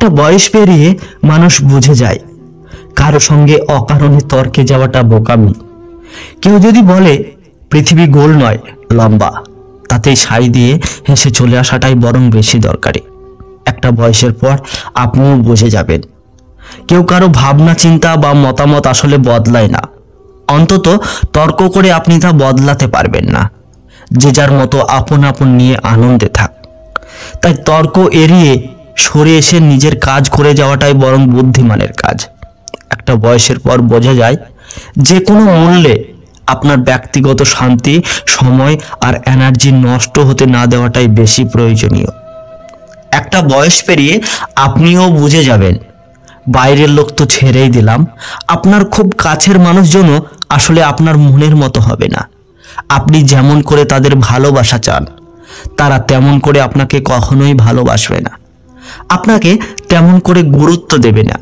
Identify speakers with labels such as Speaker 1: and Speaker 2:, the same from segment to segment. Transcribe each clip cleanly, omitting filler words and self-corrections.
Speaker 1: একটা বয়স পেরিয়ে মানুষ বুঝে যায় কারো সঙ্গে অকারণে তর্কে যাওয়াটা বোকামি। কেউ যদি বলে পৃথিবী গোল নয় লম্বা, তাতেই সাই দিয়ে হেসে চলে আসাটাই বরং বেশি দরকারি। একটা বয়সের পর আপনিও বুঝে যাবেন কেউ কারো ভাবনা চিন্তা বা মতামত আসলে বদলায় না। অন্তত তর্ক করে আপনি তা বদলাতে পারবেন না। যে যার মতো আপন আপন নিয়ে আনন্দে থাক। তাই তর্ক এড়িয়ে সরে এসে নিজের কাজ করে যাওয়াটাই বরং বুদ্ধিমানের কাজ। একটা বয়সের পর বোঝা যায় যে কোনো মূল্যে আপনার ব্যক্তিগত শান্তি, সময় আর এনার্জি নষ্ট হতে না দেওয়াটাই বেশি প্রয়োজনীয়। একটা বয়স পেরিয়ে আপনিও বুঝে যাবেন বাইরের লোক তো ছেড়েই দিলাম, আপনার খুব কাছের মানুষজনও আসলে আপনার মনের মতো হবে না। আপনি যেমন করে তাদের ভালোবাসা চান, তারা তেমন করে আপনাকে কখনোই ভালোবাসবে না, আপনাকে তেমন করে গুরুত্ব দেবে না।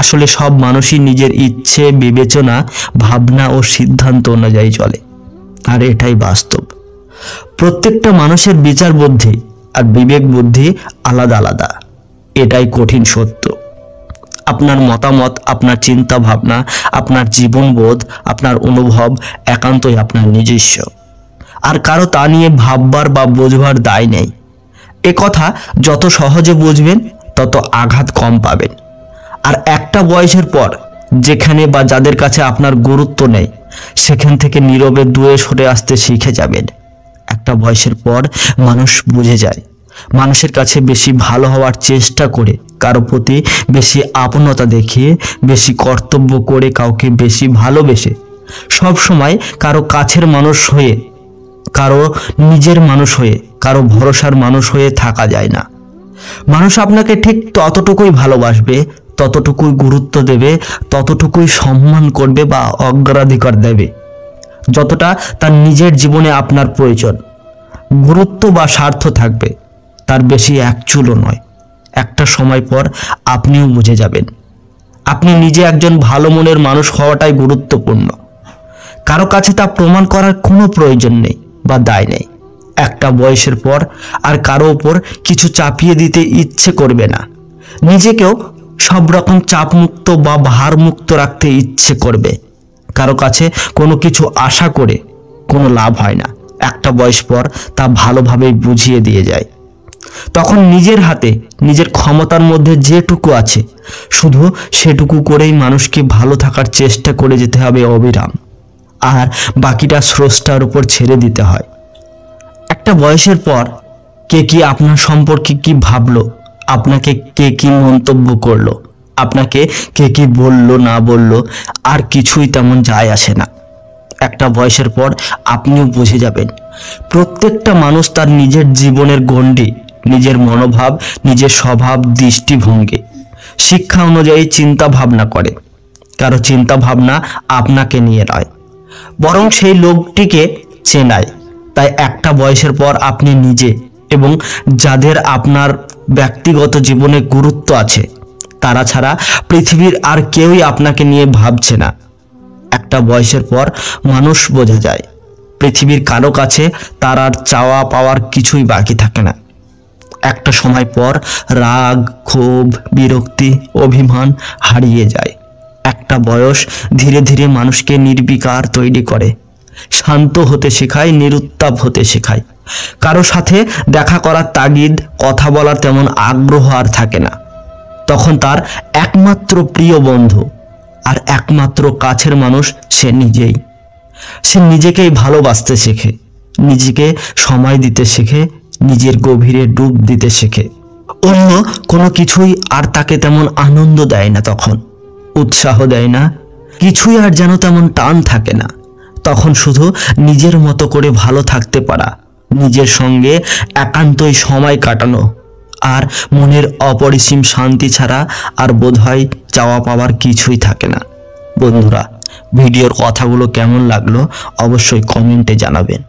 Speaker 1: আসলে সব মানুষই নিজের ইচ্ছে, বিবেচনা, ভাবনা ও সিদ্ধান্ত অনুযায়ী চলে, আর এটাই বাস্তব। প্রত্যেকটা মানুষের বিচার বুদ্ধি আর বিবেক বুদ্ধি আলাদা আলাদা, এটাই কঠিন সত্য। আপনার মতামত, আপনার চিন্তা ভাবনা, আপনার জীবনবোধ, আপনার অনুভব একান্তই আপনার নিজস্ব, আর কারো তা নিয়ে ভাববার বা বোঝবার দায় নেই। এ কথা যত সহজে বুঝবেন তত আঘাত কম পাবেন। আর একটা বয়সের পর যেখানে বা যাদের কাছে আপনার গুরুত্ব নেই, সেখান থেকে নীরবে দূরে সরে আসতে শিখে যাবেন। একটা বয়সের পর মানুষ বুঝে যায় মানুষের কাছে বেশি ভালো হওয়ার চেষ্টা করে, কারো প্রতি বেশি আপনতা দেখিয়ে, বেশি কর্তব্য করে, কাউকে বেশি ভালোবেসে সব সময় কারো কাছের মানুষ হয়ে, কারো নিজের মানুষ হয়ে, কারো ভরসার মানুষ হয়ে থাকা যায় না। মানুষ আপনাকে ঠিক ততটুকুই ভালোবাসবে, ততটুকুই গুরুত্ব দেবে, ততটুকুই সম্মান করবে বা অগ্রাধিকার দেবে যতটা তার নিজের জীবনে আপনার প্রয়োজন। গুরুত্ব বা স্বার্থ থাকবে, তার বেশি এক চুলও নয়। একটা সময় পর আপনিও বুঝে যাবেন আপনি নিজে একজন ভালো মনের মানুষ হওয়াটাই গুরুত্বপূর্ণ। কারো কাছে তা প্রমাণ করার কোনো প্রয়োজন নেই বা দায় নেই। একটা বয়সের পর আর কারো উপর কিছু চাপিয়ে দিতে ইচ্ছে করবে না। নিজেকেও সব রকম চাপমুক্ত বা ভারমুক্ত রাখতে ইচ্ছে করবে। কারো কাছে কোনো কিছু আশা করে কোনো লাভ হয় না। একটা বয়স পর তা ভালোভাবেই বুঝিয়ে দিয়ে যায়। তখন নিজের হাতে, নিজের ক্ষমতার মধ্যে যেটুকু আছে শুধু সেটুকু করেই মানুষকে ভালো থাকার চেষ্টা করে যেতে হবে অবিরাম, আর বাকিটা স্রষ্টার উপর ছেড়ে দিতে হয়। একটা বয়সের পর কে কি আপনার সম্পর্কে কি ভাবলো, আপনাকে কে কি মন্তব্য করলো, আপনাকে কে কি বললো না বললো, আর কিছুই তেমন যায় আসে না। একটা বয়সের পর আপনিও বুঝে যাবেন প্রত্যেকটা মানুষ তার নিজের জীবনের গণ্ডি, নিজের মনোভাব, নিজের স্বভাব, দৃষ্টিভঙ্গি, শিক্ষা অনুযায়ী চিন্তা ভাবনা করে। কারো চিন্তা ভাবনা আপনাকে নিয়ে নয়, বরং সেই লোকটিকে চেনায়। তাই একটা বয়সের পর আপনি নিজে এবং যাদের আপনার ব্যক্তিগত জীবনে গুরুত্ব আছে তারা ছাড়া পৃথিবীর আর কেউই আপনাকে নিয়ে ভাবছে না। একটা বয়সের পর মানুষ বোঝা যায় পৃথিবীর কারো কাছে তার আর চাওয়া পাওয়ার কিছুই বাকি থাকে না। একটা সময় পর রাগ, ক্ষোভ, বিরক্তি, অভিমান হারিয়ে যায়। একটা বয়স ধীরে ধীরে মানুষকে নির্বিকার তৈরি করে, শান্ত হতে শেখায়, নিরুত্তাপ হতে শেখায়। কারো সাথে দেখা করার তাগিদ, কথা বলার তেমন আগ্রহ আর থাকে না। তখন তার একমাত্র প্রিয় বন্ধু আর একমাত্র কাছের মানুষ সে নিজেই। সে নিজেকেই ভালোবাসতে শেখে, নিজেকে সময় দিতে শেখে, নিজের গভীরে ডুব দিতে শেখে। অন্য কোনো কিছুই আর তাকে তেমন আনন্দ দেয় না, তখন উৎসাহ দেয় না, কিছুই আর যেন তেমন টান থাকে না। তখন শুধু নিজের মতো করে ভালো থাকতে পারা, নিজের সঙ্গে একান্তই সময় কাটানো আর মনের অপরিসীম শান্তি ছাড়া আর বোধহয় চাওয়া পাওয়ার কিছুই থাকে না। বন্ধুরা, ভিডিওর কথাগুলো কেমন লাগলো অবশ্যই কমেন্টে জানাবেন।